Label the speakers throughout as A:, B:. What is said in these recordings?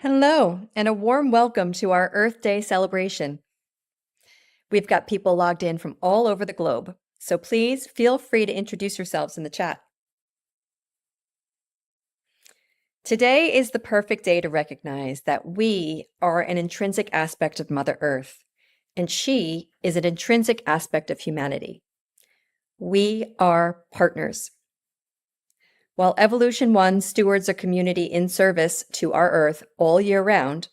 A: Hello, and a warm welcome to our Earth Day celebration. We've got people logged in from all over the globe, so please feel free to introduce yourselves in the chat. Today is the perfect day to recognize that we are an intrinsic aspect of Mother Earth, and she is an intrinsic aspect of humanity. We are partners. While Evolution One stewards a community in service to our Earth all year round,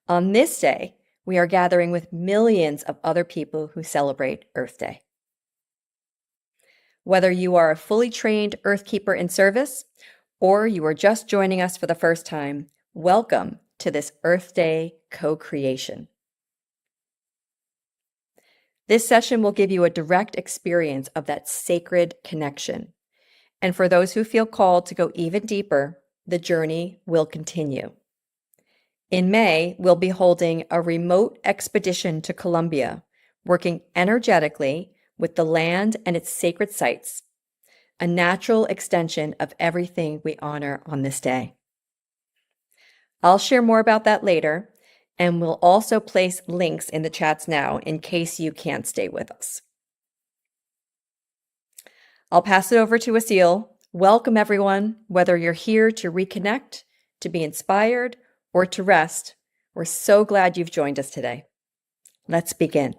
A: on this day, we are gathering with millions of other people who celebrate Earth Day. Whether you are a fully trained Earthkeeper in service or you are just joining us for the first time, welcome to this Earth Day co-creation. This session will give you a direct experience of that sacred connection. And for those who feel called to go even deeper, the journey will continue. In May, we'll be holding a remote expedition to Colombia, working energetically with the land and its sacred sites, a natural extension of everything we honor on this day. I'll share more about that later, and we'll also place links in the chats now in case you can't stay with us. I'll pass it over to Asil. Welcome, everyone, whether you're here to reconnect, to be inspired, or to rest. We're so glad you've joined us today. Let's begin.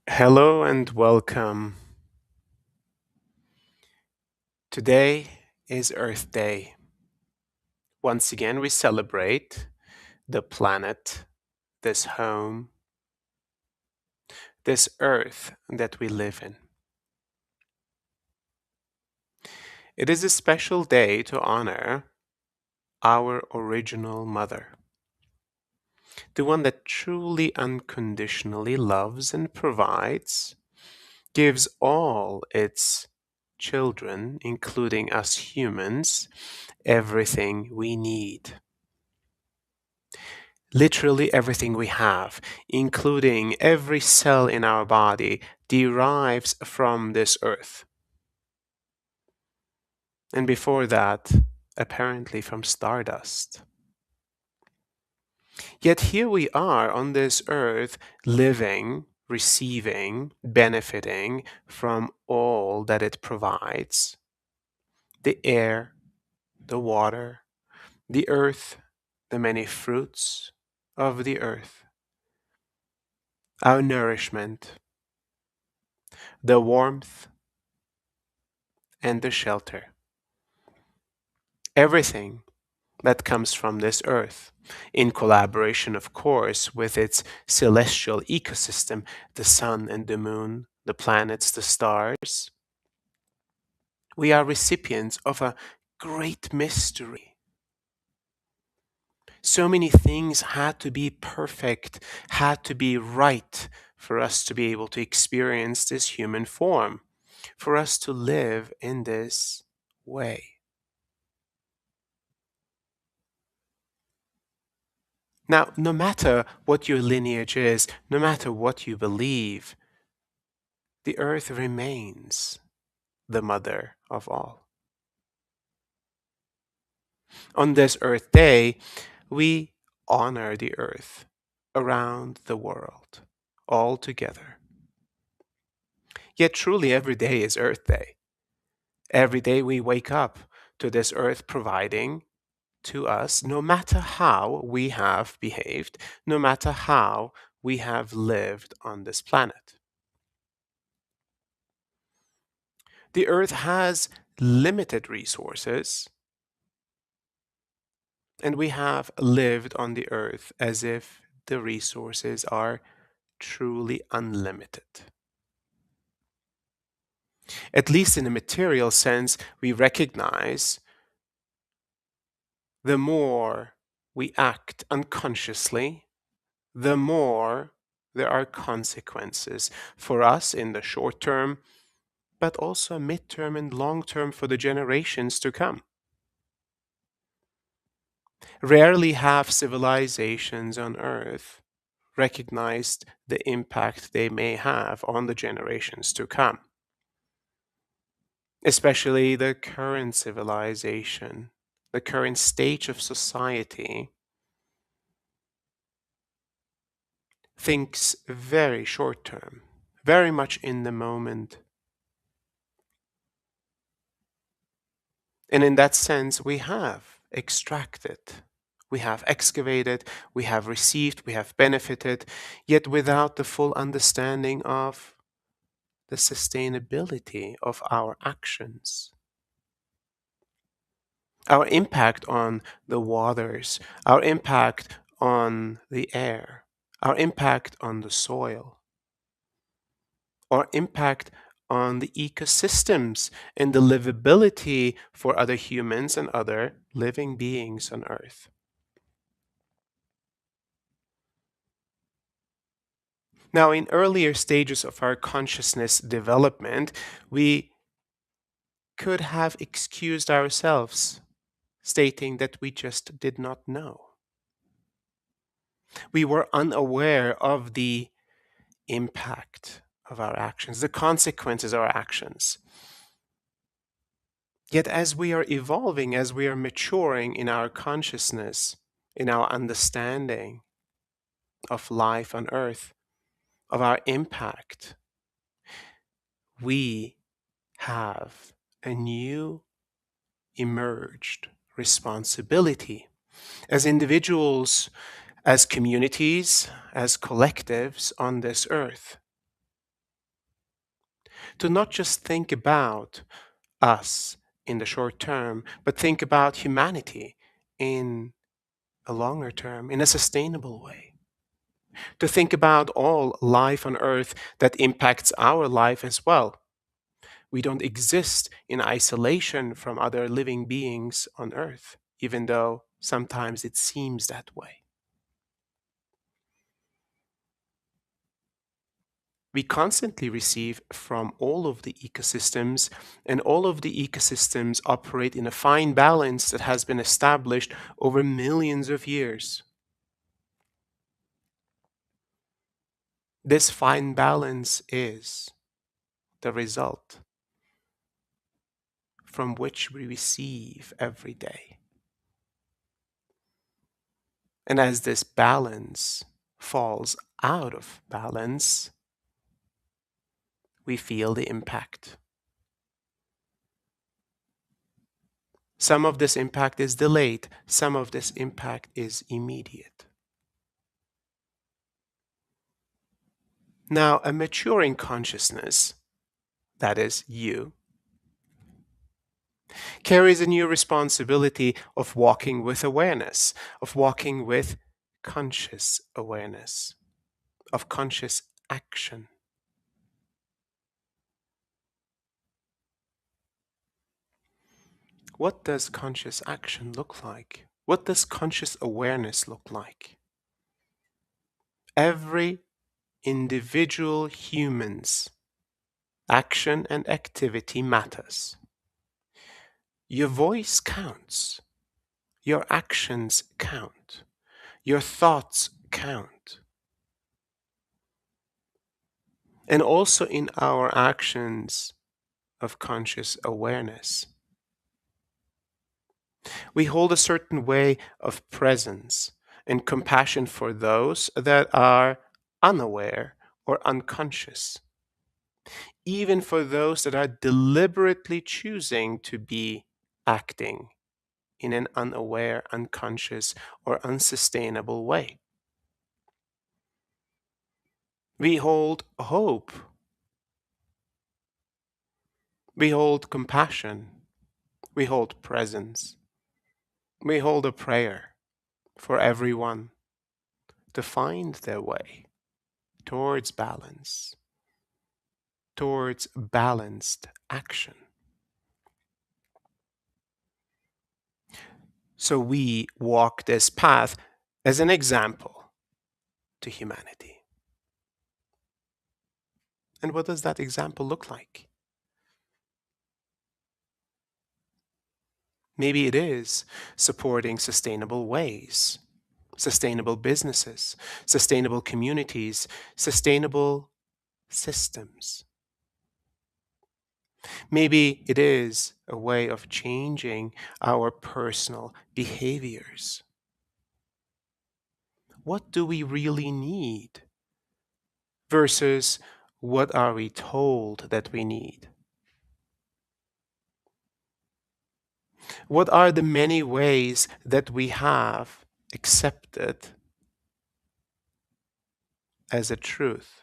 B: Hello and welcome. Today is Earth Day. Once again, we celebrate the planet, this home, this Earth that we live in. It is a special day to honor our original mother, the one that truly unconditionally loves and provides, gives all its children, including us humans, everything we need. Literally everything we have, including every cell in our body, derives from this earth. And before that, apparently from stardust. Yet here we are on this earth, living, receiving, benefiting from all that it provides. The air, the water, the earth, the many fruits of the earth, our nourishment, the warmth, and the shelter. Everything that comes from this earth, in collaboration, of course, with its celestial ecosystem, the sun and the moon, the planets, the stars. We are recipients of a great mystery. So many things had to be perfect, had to be right for us to be able to experience this human form, for us to live in this way. Now, no matter what your lineage is, no matter what you believe, the earth remains the mother of all. On this Earth Day, we honor the earth around the world, all together. Yet truly every day is Earth Day. Every day we wake up to this earth providing to us, no matter how we have behaved, no matter how we have lived on this planet. The earth has limited resources, and we have lived on the earth as if the resources are truly unlimited. At least in a material sense, we recognize the more we act unconsciously, the more there are consequences for us in the short term, but also midterm and long term for the generations to come. Rarely have civilizations on Earth recognized the impact they may have on the generations to come. especially the current civilization, the current stage of society, thinks very short term, very much in the moment. And in that sense, we have extracted, we have excavated, we have received, we have benefited, yet without the full understanding of the sustainability of our actions, our impact on the waters, our impact on the air, our impact on the soil, our impact on the ecosystems and the livability for other humans and other living beings on Earth. Now, in earlier stages of our consciousness development, we could have excused ourselves, stating that we just did not know. We were unaware of the impact of our actions, the consequences of our actions. Yet, as we are evolving, as we are maturing in our consciousness, in our understanding of life on Earth, of our impact, we have a new emerged responsibility as individuals, as communities, as collectives on this earth, to not just think about us in the short term, but think about humanity in a longer term, in a sustainable way. To think about all life on earth that impacts our life as well. We don't exist in isolation from other living beings on earth, even though sometimes it seems that way. We constantly receive from all of the ecosystems, and all of the ecosystems operate in a fine balance that has been established over millions of years. This fine balance is the result from which we receive every day. And as this balance falls out of balance, we feel the impact. Some of this impact is delayed, some of this impact is immediate. Now, a maturing consciousness, that is you, carries a new responsibility of walking with awareness, of walking with conscious awareness, of conscious action. What does conscious action look like? What does conscious awareness look like? Every individual human's action and activity matters. Your voice counts. Your actions count. Your thoughts count. And also in our actions of conscious awareness, we hold a certain way of presence and compassion for those that are unaware or unconscious, even for those that are deliberately choosing to be acting in an unaware, unconscious, or unsustainable way. We hold hope. We hold compassion. We hold presence. We hold a prayer for everyone to find their way towards balance, towards balanced action. So we walk this path as an example to humanity. And what does that example look like? Maybe it is supporting sustainable ways, sustainable businesses, sustainable communities, sustainable systems. Maybe it is a way of changing our personal behaviors. What do we really need versus what are we told that we need? What are the many ways that we have accepted as a truth?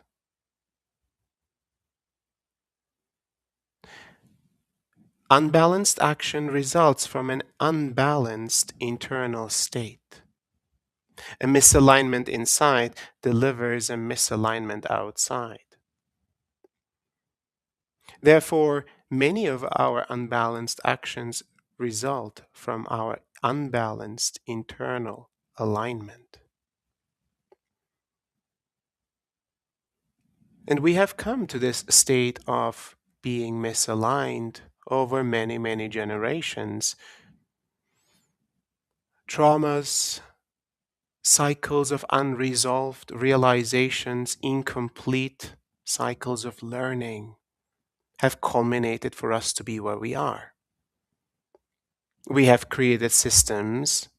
B: Unbalanced action results from an unbalanced internal state. A misalignment inside delivers a misalignment outside. Therefore, many of our unbalanced actions result from our unbalanced internal alignment. And we have come to this state of being misaligned over many, many generations. Traumas, cycles of unresolved realizations, incomplete cycles of learning have culminated for us to be where we are. We have created systems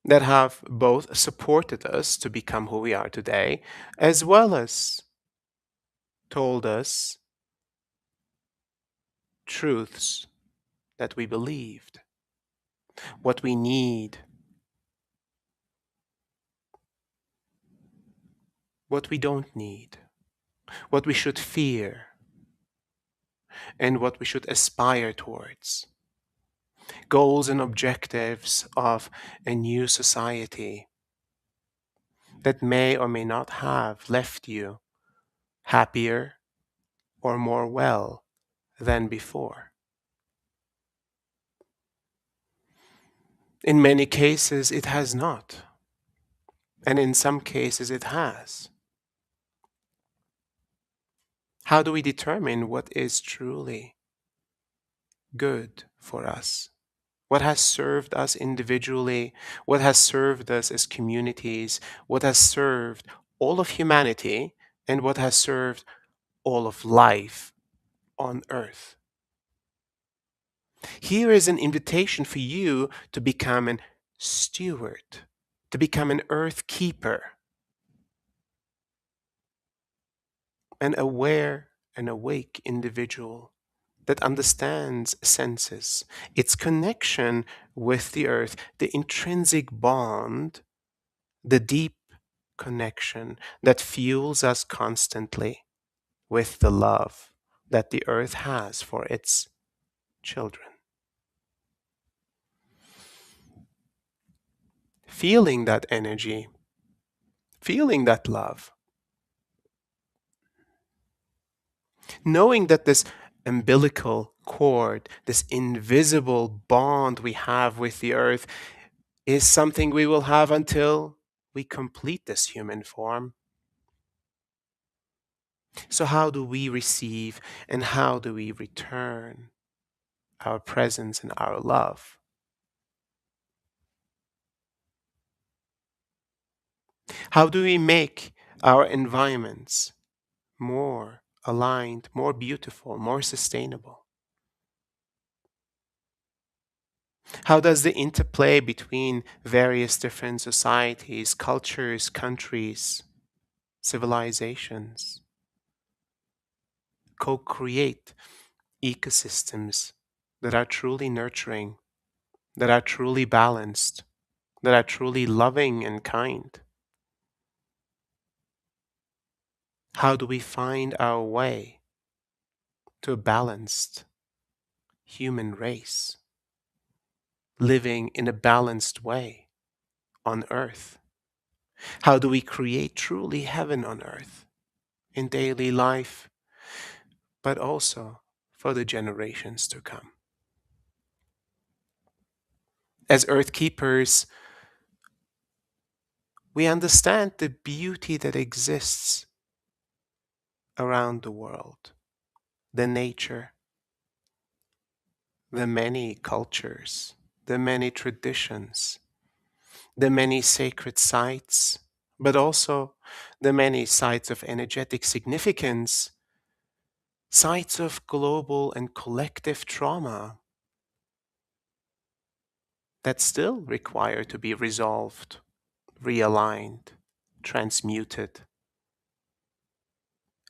B: that have both supported us to become who we are today, as well as told us truths that we believed, what we need, what we don't need, what we should fear, and what we should aspire towards. Goals and objectives of a new society that may or may not have left you happier or more well than before. In many cases, it has not, and in some cases, it has. How do we determine what is truly good for us? What has served us individually? What has served us as communities? What has served all of humanity? And what has served all of life on earth? Here is an invitation for you to become an steward, to become an earth keeper, an aware and awake individual that understands senses, its connection with the earth, the intrinsic bond, the deep connection that fuels us constantly with the love that the earth has for its children. Feeling that energy, feeling that love, knowing that this umbilical cord, this invisible bond we have with the earth, is something we will have until we complete this human form. So, how do we receive and how do we return our presence and our love? How do we make our environments more aligned, more beautiful, more sustainable? How does the interplay between various different societies, cultures, countries, civilizations co create ecosystems that are truly nurturing, that are truly balanced, that are truly loving and kind? How do we find our way to a balanced human race, living in a balanced way on earth? How do we create truly heaven on earth in daily life, but also for the generations to come? As earth keepers, we understand the beauty that exists around the world, the nature, the many cultures, the many traditions, the many sacred sites, but also the many sites of energetic significance sites of global and collective trauma that still require to be resolved, realigned, transmuted.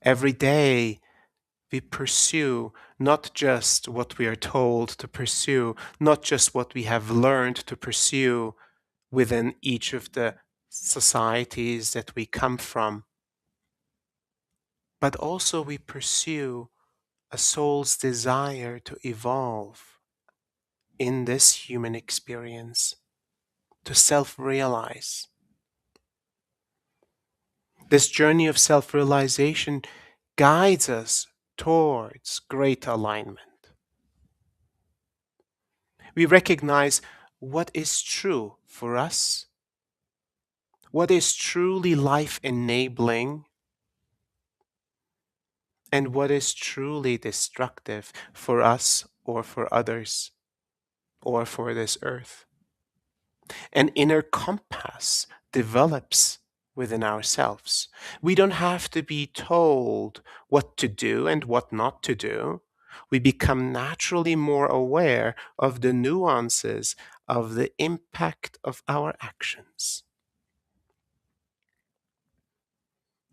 B: Every day, we pursue not just what we are told to pursue, not just what we have learned to pursue within each of the societies that we come from, but also we pursue a soul's desire to evolve in this human experience, to self realize. This journey of self realization guides us towards great alignment. We recognize what is true for us, what is truly life enabling, and what is truly destructive for us or for others or for this earth. An inner compass develops within ourselves. We don't have to be told what to do and what not to do. We become naturally more aware of the nuances of the impact of our actions.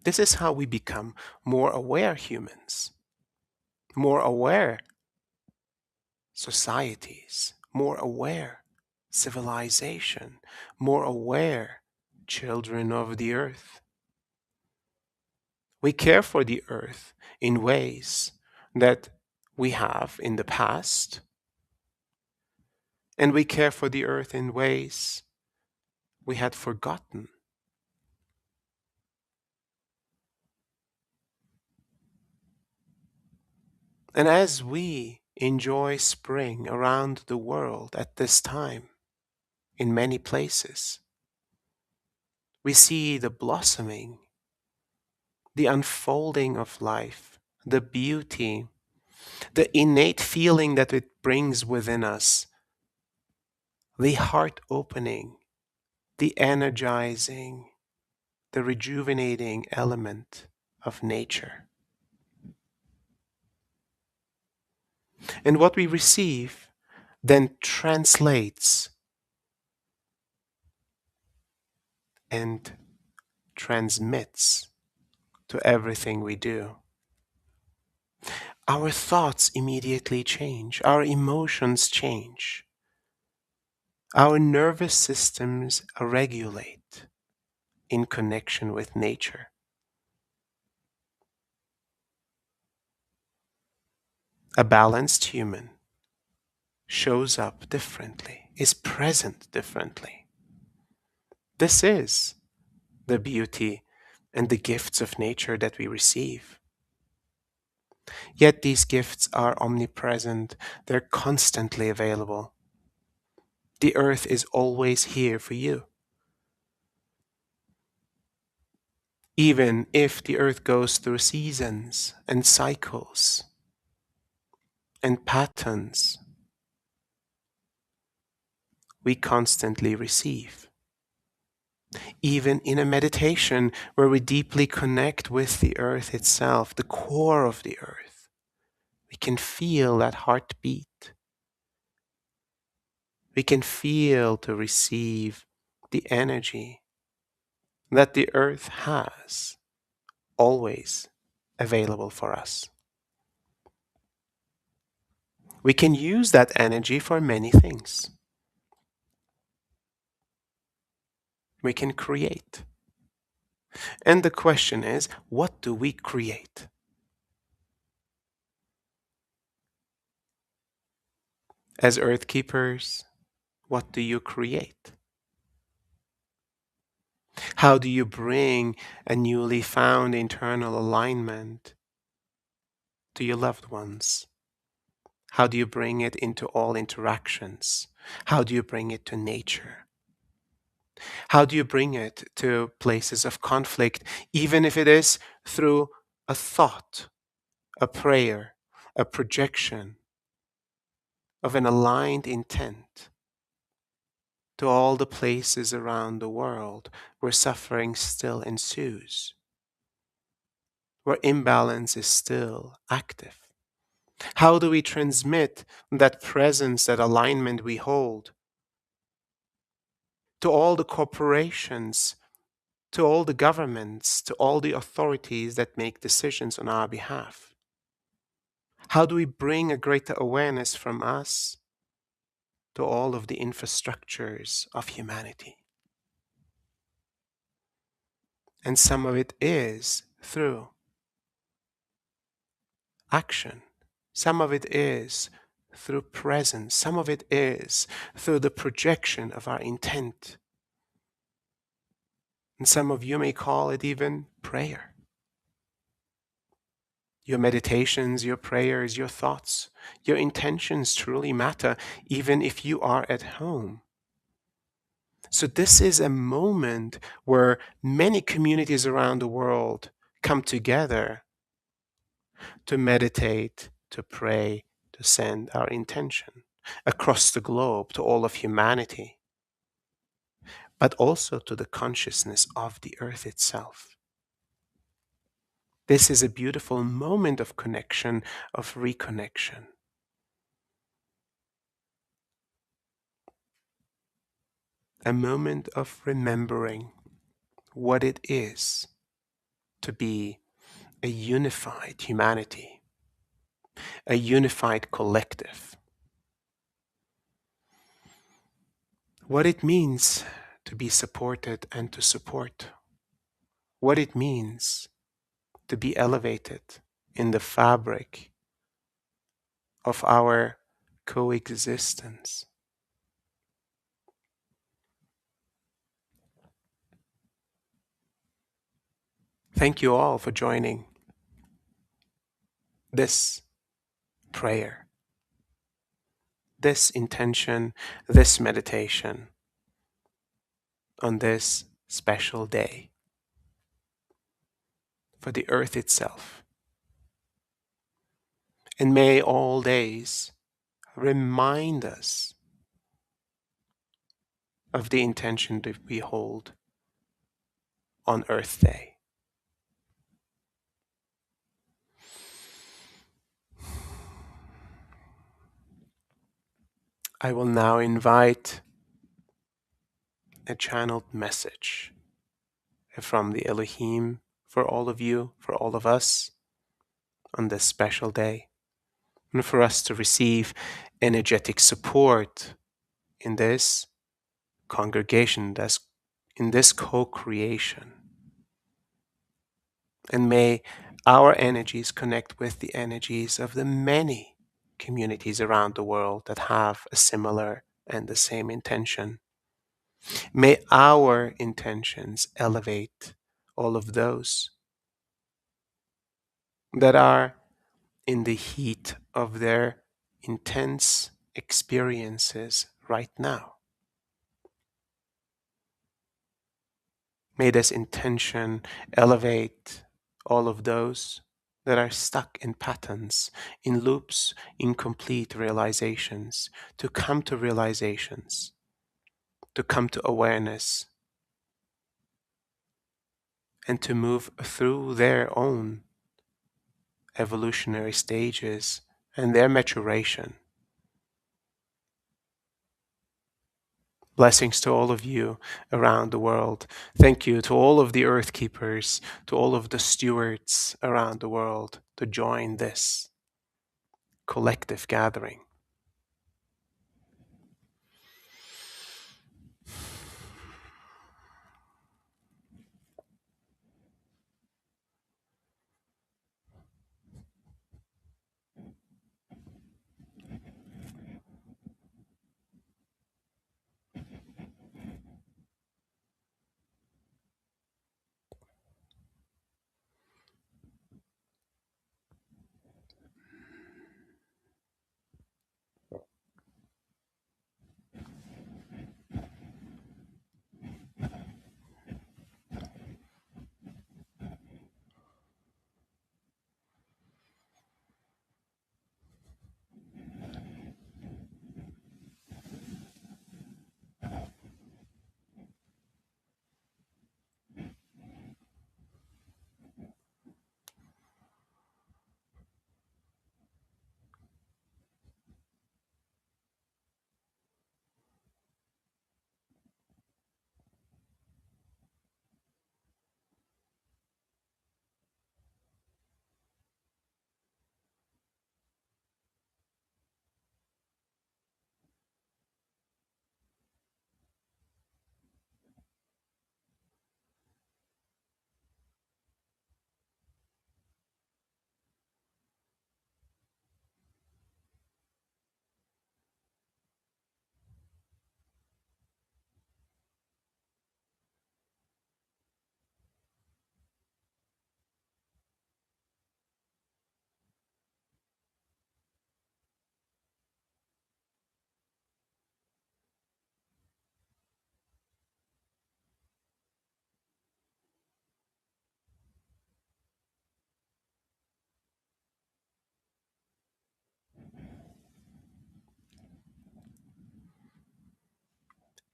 B: This is how we become more aware humans, more aware societies, more aware civilization, more aware children of the earth. We care for the earth in ways that we have in the past, and we care for the earth in ways we had forgotten. And as we enjoy spring around the world at this time, in many places, we see the blossoming, the unfolding of life, the beauty, the innate feeling that it brings within us, the heart opening, the energizing, the rejuvenating element of nature. And what we receive then translates and transmits to everything we do. Our thoughts immediately change, our emotions change, our nervous systems regulate in connection with nature. A balanced human shows up differently, is present differently. This is the beauty and the gifts of nature that we receive. Yet these gifts are omnipresent, they're constantly available. The earth is always here for you. Even if the earth goes through seasons and cycles and patterns, we constantly receive. Even in a meditation where we deeply connect with the earth itself, the core of the earth, we can feel that heartbeat. We can feel to receive the energy that the earth has always available for us. We can use that energy for many things. We can create. And the question is, what do we create? As earth keepers, what do you create? How do you bring a newly found internal alignment to your loved ones? How do you bring it into all interactions? How do you bring it to nature? How do you bring it to places of conflict, even if it is through a thought, a prayer, a projection of an aligned intent to all the places around the world where suffering still ensues? where imbalance is still active? How do we transmit that presence, that alignment we hold to all the corporations, to all the governments, to all the authorities that make decisions on our behalf? How do we bring a greater awareness from us to all of the infrastructures of humanity? And some of it is through action. Some of it is through presence. Some of it is through the projection of our intent. And some of you may call it even prayer. Your meditations, your prayers, your thoughts, your intentions truly matter, even if you are at home. So, this is a moment where many communities around the world come together to meditate, to pray, to send our intention across the globe to all of humanity, but also to the consciousness of the earth itself. This is a beautiful moment of connection, of reconnection. A moment of remembering what it is to be a unified humanity, a unified collective. What it means to be supported and to support. What it means to be elevated in the fabric of our coexistence. Thank you all for joining this prayer, this intention, this meditation on this special day for the earth itself. And may all days remind us of the intention that we hold on Earth Day. I will now invite a channeled message from the Elohim for all of you, for all of us on this special day, and for us to receive energetic support in this congregation, in this co-creation. And may our energies connect with the energies of the many communities around the world that have a similar and the same intention. May our intentions elevate all of those that are in the heat of their intense experiences right now. May this intention elevate all of those that are stuck in patterns, in loops, incomplete realizations, to come to realizations, to come to awareness, and to move through their own evolutionary stages and their maturation. Blessings to all of you around the world. Thank you to all of the earth keepers, to all of the stewards around the world to join this collective gathering.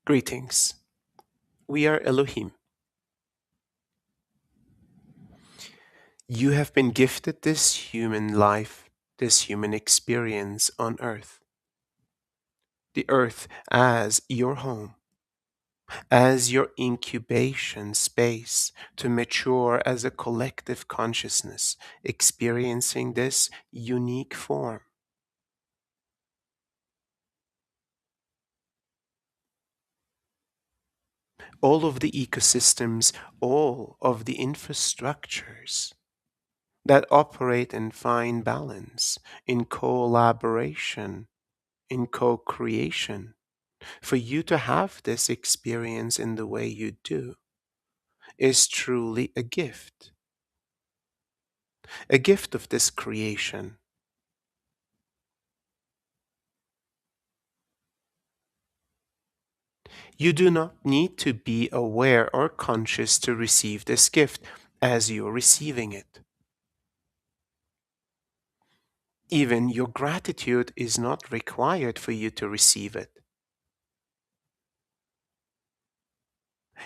B: Greetings. We are Elohim. You have been gifted this human life, this human experience on earth. The earth as your home, as your incubation space to mature as a collective consciousness, experiencing this unique form. All of the ecosystems, all of the infrastructures that operate in fine balance, in collaboration, in co creation, for you to have this experience in the way you do is truly a gift of this creation. You do not need to be aware or conscious to receive this gift as you're receiving it. Even your gratitude is not required for you to receive it.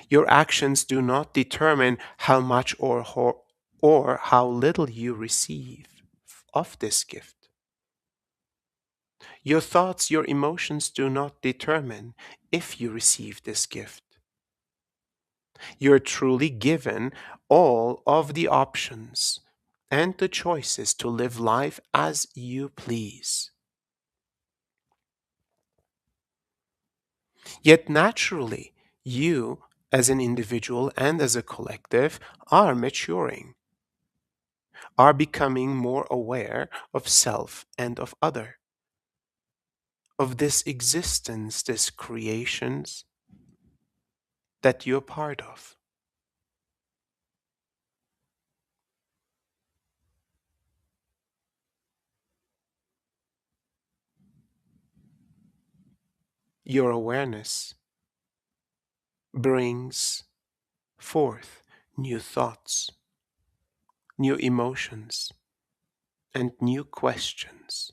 B: Your actions do not determine how much or how little you receive of this gift. Your thoughts, your emotions do not determine if you receive this gift. You're truly given all of the options and the choices to live life as you please. Yet naturally, you, as an individual and as a collective, are maturing, are becoming more aware of self and of other, of this existence, this creations that you're part of. Your awareness brings forth new thoughts, new emotions, and new questions.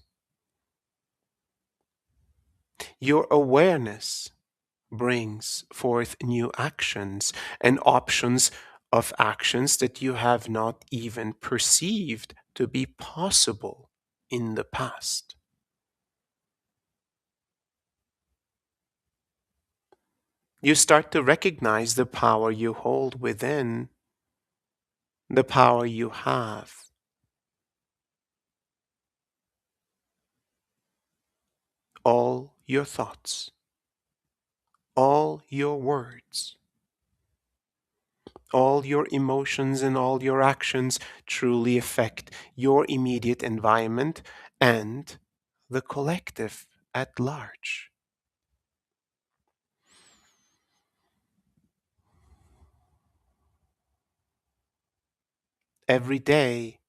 B: Your awareness brings forth new actions and options of actions that you have not even perceived to be possible in the past. You start to recognize the power you hold within, the power you have. All your thoughts, all your words, all your emotions and all your actions truly affect your immediate environment and the collective at large. Every day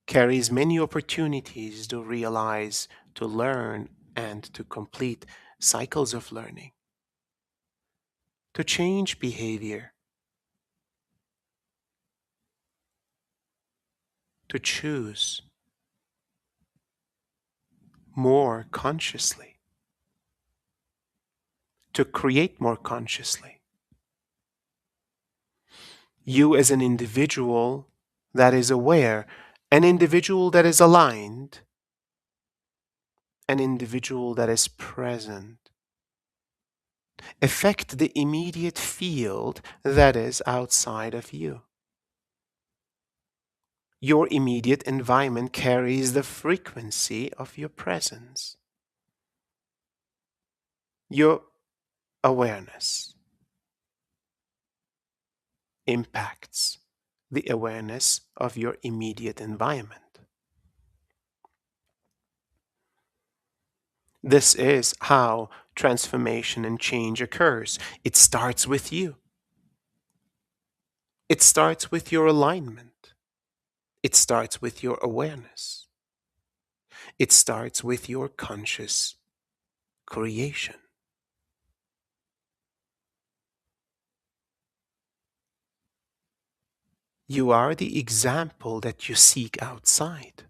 B: carries many opportunities to realize, to learn, and to complete cycles of learning, to change behavior, to choose more consciously, to create more consciously. You, as an individual that is aware, an individual that is aligned, an individual that is present, affect the immediate field that is outside of you. Your immediate environment carries the frequency of your presence. Your awareness impacts the awareness of your immediate environment. This is how transformation and change occurs. It starts with you. It starts with your alignment. It starts with your awareness. It starts with your conscious creation. You are the example that you seek outside.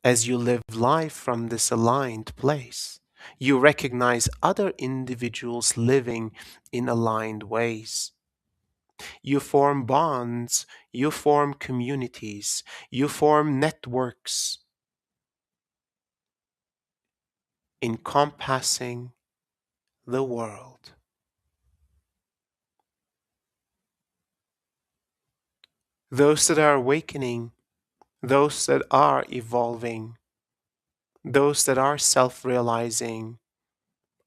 B: As you live life from this aligned place, You recognize other individuals living in aligned ways. You form bonds, you form communities, you form networks encompassing the world. Those that are awakening, those that are evolving, those that are self realizing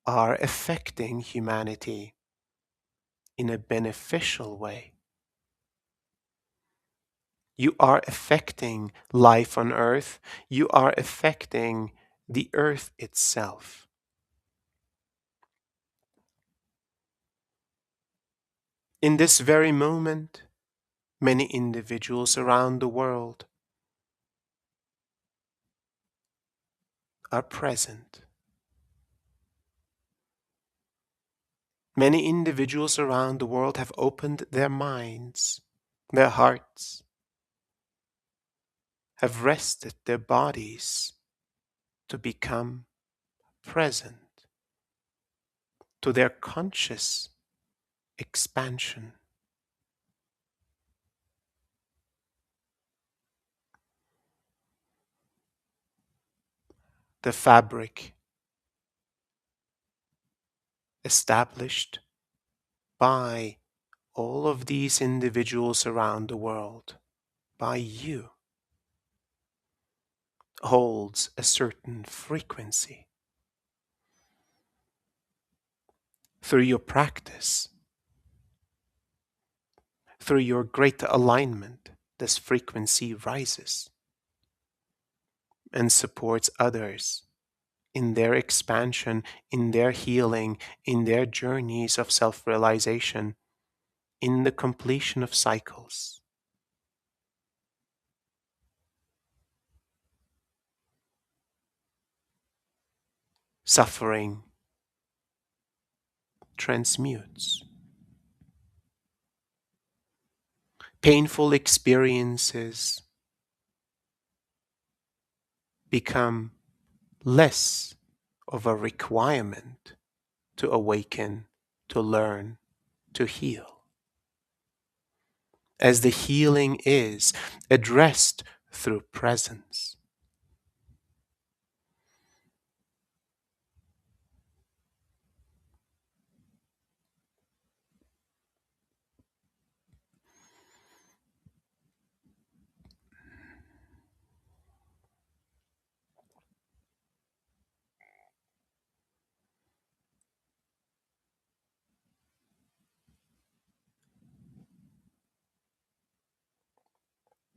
B: are affecting humanity in a beneficial way. You are affecting life on earth. You are affecting the earth itself. In this very moment, many individuals around the world are present. Many individuals around the world have opened their minds, their hearts, have rested their bodies to become present to their conscious expansion. The fabric established by all of these individuals around the world, by you, holds a certain frequency. Through your practice, through your great alignment, this frequency rises and supports others in their expansion, in their healing, in their journeys of self realization, in the completion of cycles. Suffering transmutes. Painful experiences become less of a requirement to awaken, to learn, to heal. As the healing is addressed through presence.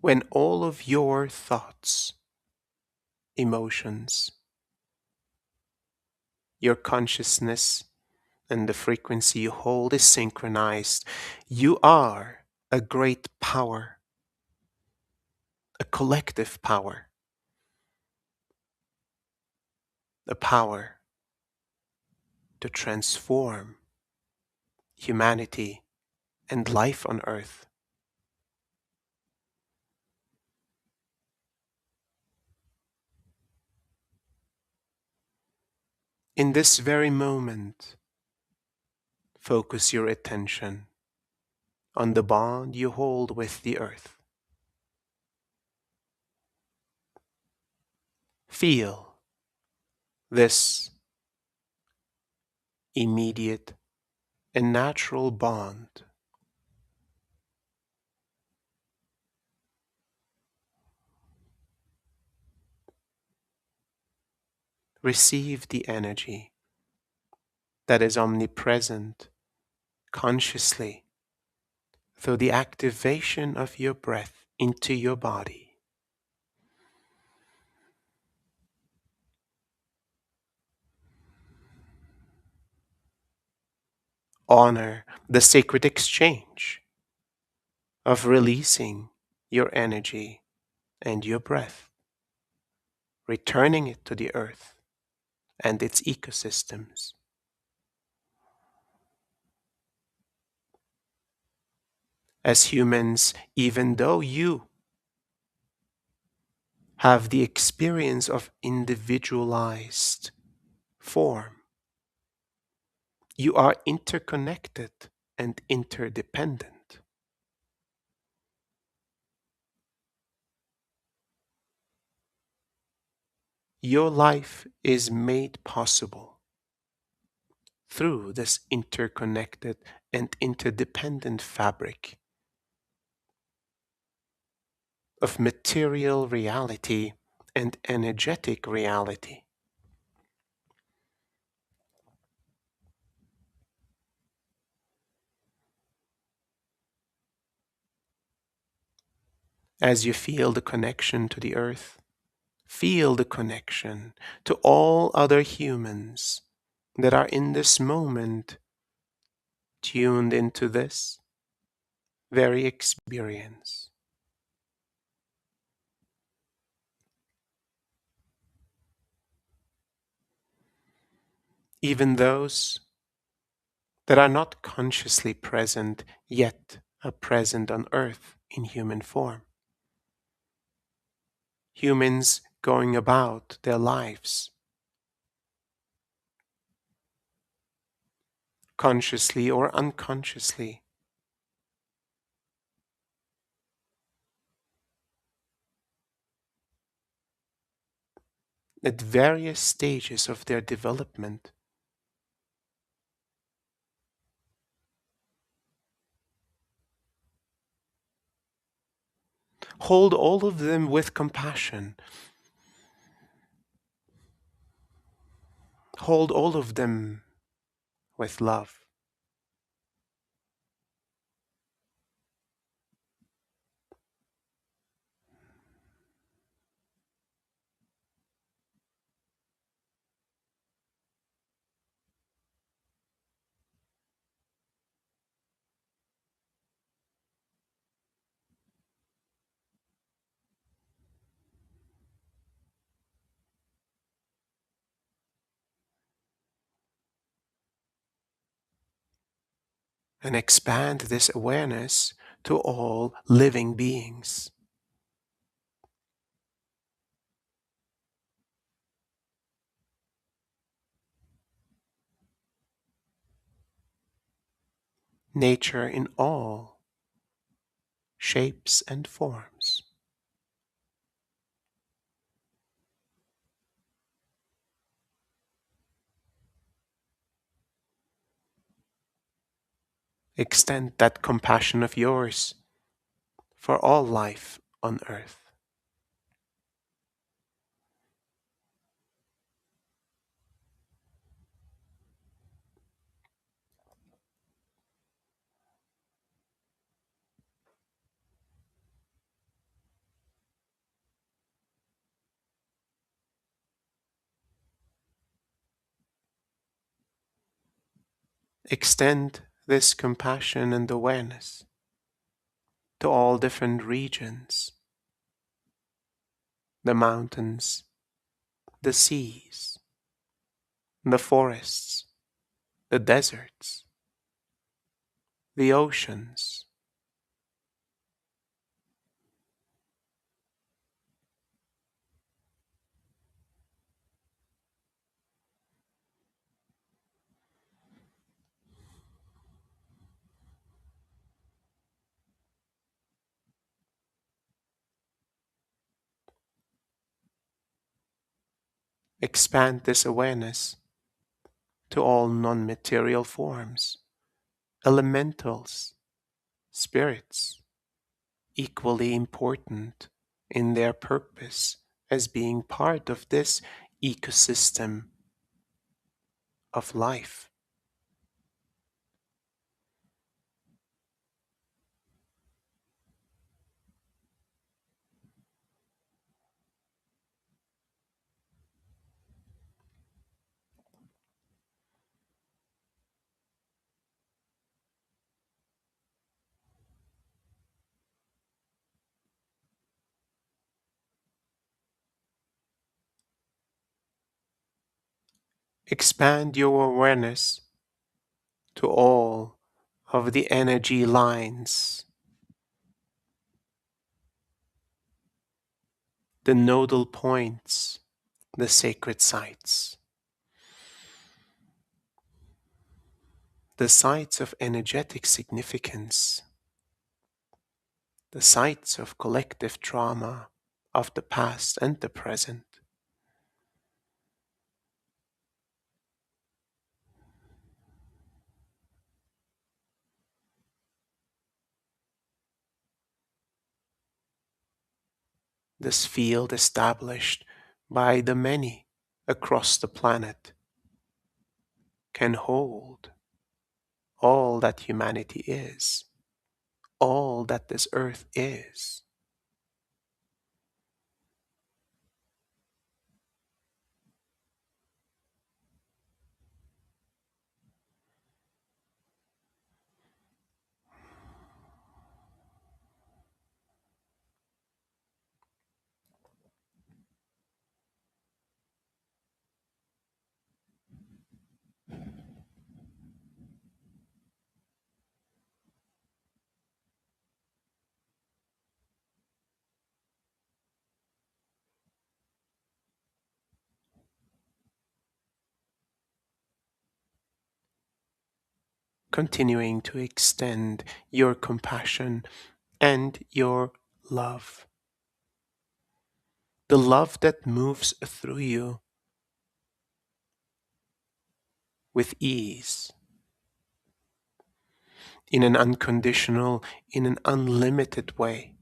B: When all of your thoughts, emotions, your consciousness, and the frequency you hold is synchronized, you are a great power, a collective power, a power to transform humanity and life on earth. In this very moment, focus your attention on the bond you hold with the earth. Feel this immediate and natural bond. Receive the energy that is omnipresent consciously through the activation of your breath into your body. Honor the sacred exchange of releasing your energy and your breath, returning it to the earth and its ecosystems. As humans, even though you have the experience of individualized form. You are interconnected and interdependent. Your life is made possible through this interconnected and interdependent fabric of material reality and energetic reality. As you feel the connection to the earth, feel the connection to all other humans that are in this moment tuned into this very experience. Even those that are not consciously present yet are present on earth in human form. Humans going about their lives consciously or unconsciously at various stages of their development. Hold all of them with compassion. Hold all of them with love. And expand this awareness to all living beings. Nature in all shapes and forms. Extend that compassion of yours for all life on earth. Extend this compassion and awareness to all different regions, the mountains, the seas, the forests, the deserts, the oceans. Expand this awareness to all non-material forms, elementals, spirits, equally important in their purpose as being part of this ecosystem of life. Expand your awareness to all of the energy lines, the nodal points, the sacred sites. the sites of energetic significance, the sites of collective trauma of the past and the present. This field established by the many across the planet can hold all that humanity is, all that this earth is. Continuing to extend your compassion and your love, the love that moves through you with ease, in an unconditional, in an unlimited way.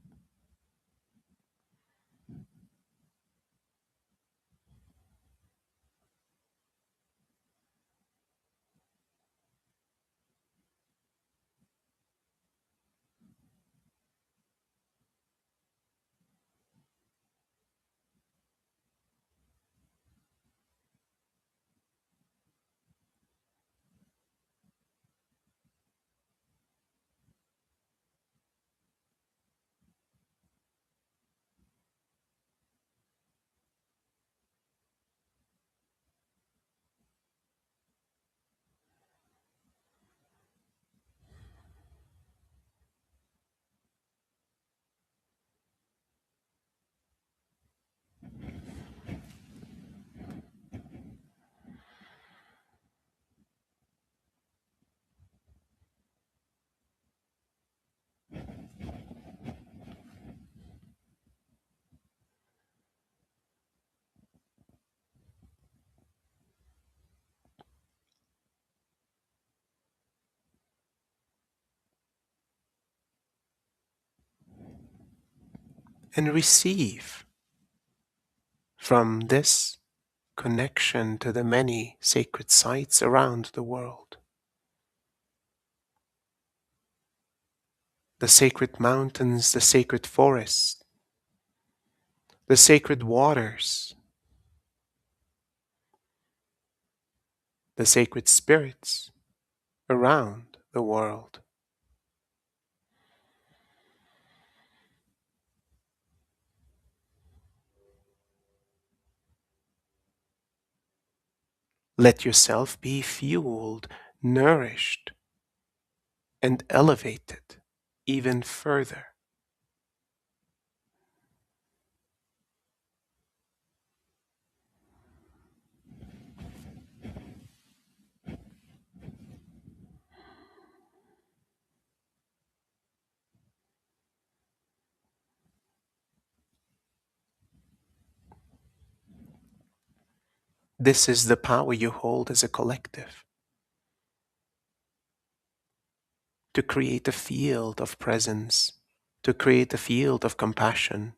B: And receive from this connection to the many sacred sites around the world. The sacred mountains, the sacred forests, the sacred waters, the sacred spirits around the world. Let yourself be fueled, nourished, and elevated even further. This is the power you hold as a collective to create a field of presence, to create a field of compassion,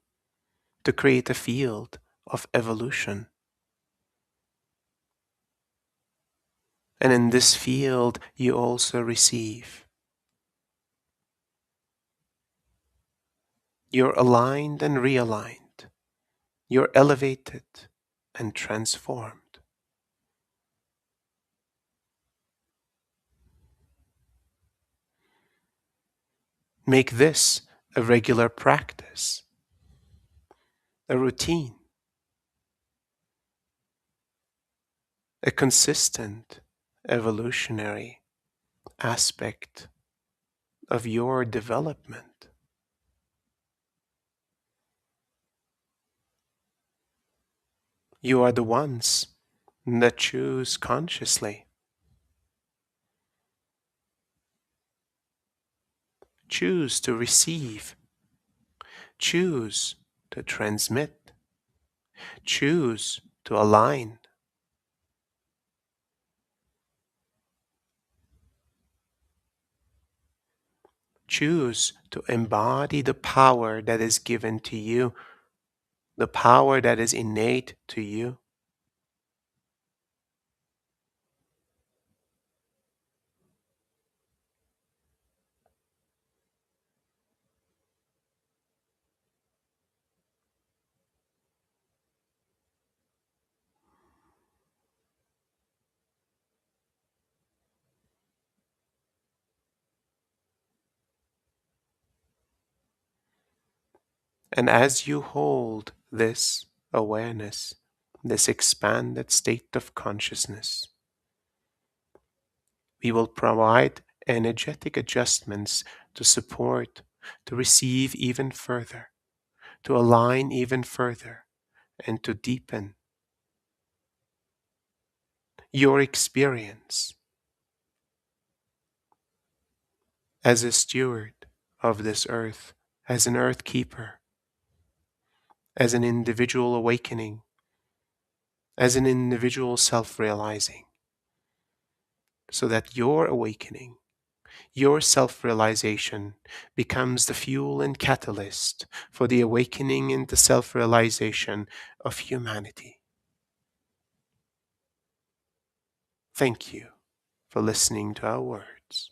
B: to create a field of evolution. And in this field, you also receive. You're aligned and realigned. You're elevated and transformed. Make this a regular practice, a routine, a consistent evolutionary aspect of your development. You are the ones that choose consciously choose to receive, choose to transmit, choose to align. Choose to embody the power that is given to you, the power that is innate to you. And as you hold this awareness, this expanded state of consciousness, we will provide energetic adjustments to support, to receive even further, to align even further, and to deepen your experience as a steward of this earth, as an earth keeper, as an individual awakening, as an individual self realizing, so that your awakening, your self realization becomes the fuel and catalyst for the awakening and the self realization of humanity. Thank you for listening to our words.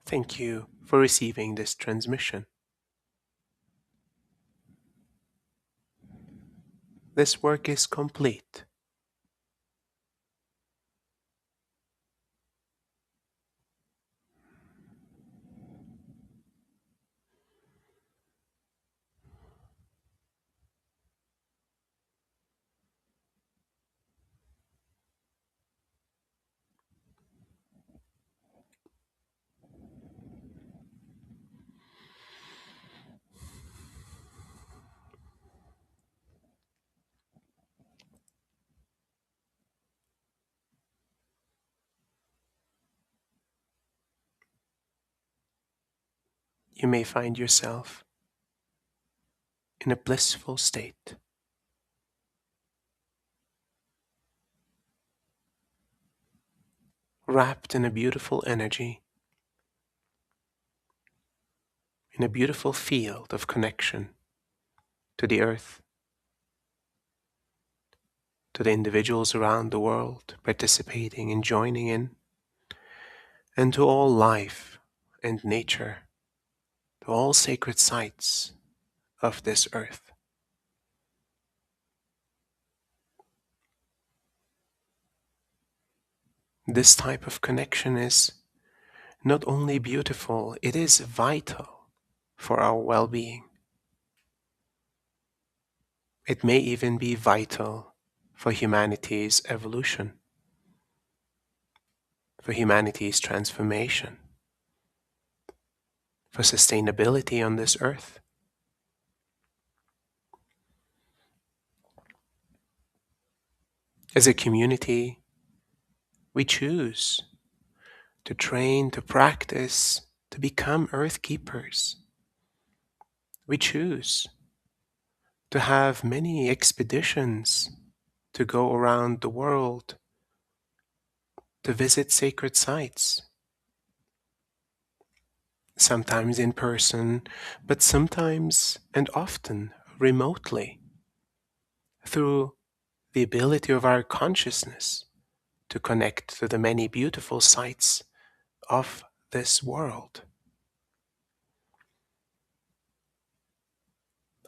B: Thank you for receiving this transmission. This work is complete. You may find yourself in a blissful state, wrapped in a beautiful energy, in a beautiful field of connection to the earth, to the individuals around the world participating and joining in, and to all life and nature, to all sacred sites of this earth. This type of connection is not only beautiful, it is vital for our well-being. It may even be vital for humanity's evolution, for humanity's transformation, for sustainability on this earth. As a community, we choose to train, to practice, to become earth keepers. We choose to have many expeditions to go around the world, to visit sacred sites, sometimes in person, but sometimes and often remotely, through the ability of our consciousness to connect to the many beautiful sights of this world.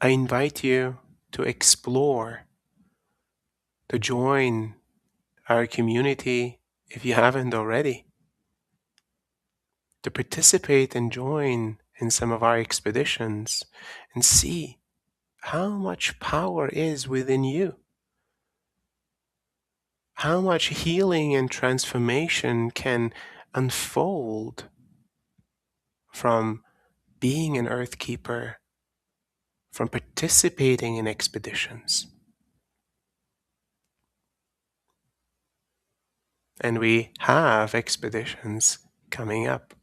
B: I invite you to explore, to join our community if you haven't already, to participate and join in some of our expeditions and see how much power is within you, how much healing and transformation can unfold from being an earth keeper, from participating in expeditions. And we have expeditions coming up.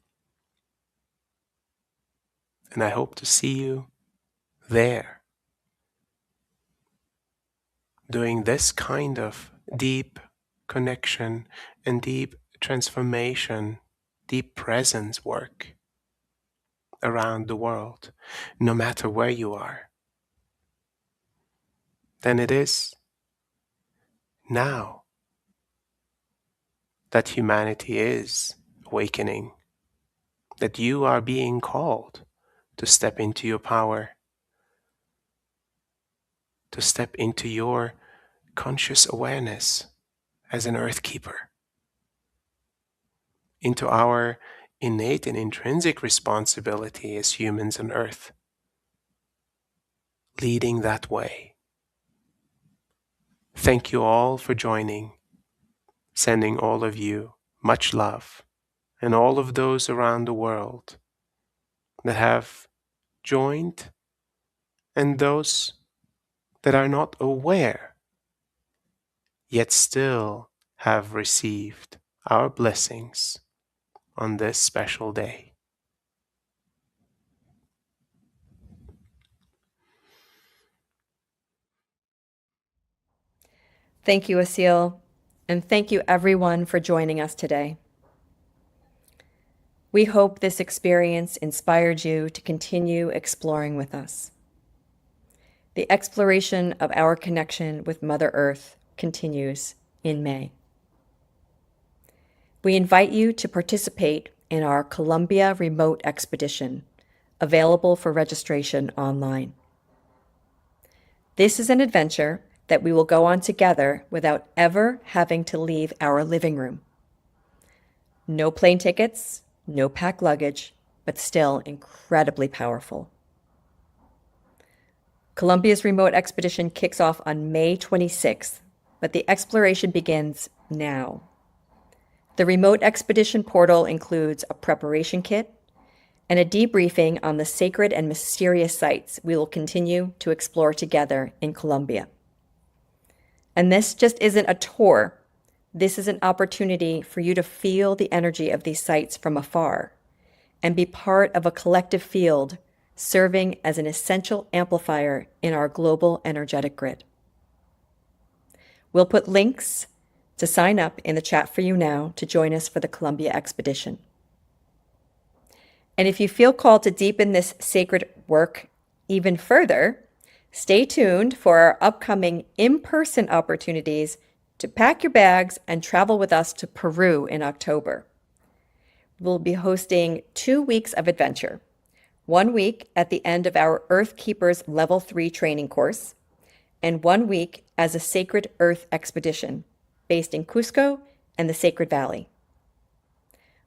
B: And I hope to see you there, doing this kind of deep connection and deep transformation, deep presence work around the world, no matter where you are. Then it is now that humanity is awakening, that you are being called to step into your power, to step into your conscious awareness as an earth keeper, into our innate and intrinsic responsibility as humans on earth, leading that way. Thank you all for joining, sending all of you much love, and all of those around the world that have joined and those that are not aware yet still have received our blessings on this special day.
A: Thank you, Asil, and thank you everyone for joining us today. We hope this experience inspired you to continue exploring with us. The exploration of our connection with Mother Earth continues in May. We invite you to participate in our Columbia Remote Expedition, available for registration online. This is an adventure that we will go on together without ever having to leave our living room. No plane tickets, no packed luggage, but still incredibly powerful. Columbia's remote expedition kicks off on May 26th, but the exploration begins now. The remote expedition portal includes a preparation kit and a debriefing on the sacred and mysterious sites we will continue to explore together in Columbia. And this just isn't a tour. This is an opportunity for you to feel the energy of these sites from afar and be part of a collective field serving as an essential amplifier in our global energetic grid. We'll put links to sign up in the chat for you now to join us for the Columbia expedition. And if you feel called to deepen this sacred work even further, stay tuned for our upcoming in-person opportunities to pack your bags and travel with us to Peru in October. We'll be hosting 2 weeks of adventure, 1 week at the end of our Earthkeepers Level 3 training course, and 1 week as a Sacred Earth expedition based in Cusco and the Sacred Valley.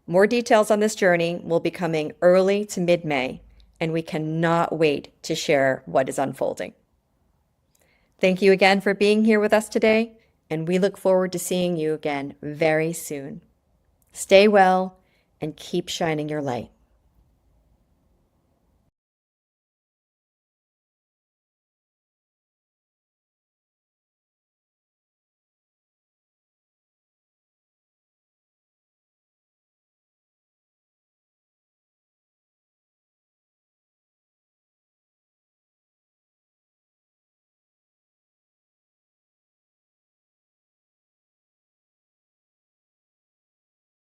A: More details on this journey will be coming early to mid-May, and we cannot wait to share what is unfolding. Thank you again for being here with us today, and we look forward to seeing you again very soon. Stay well and keep shining your light.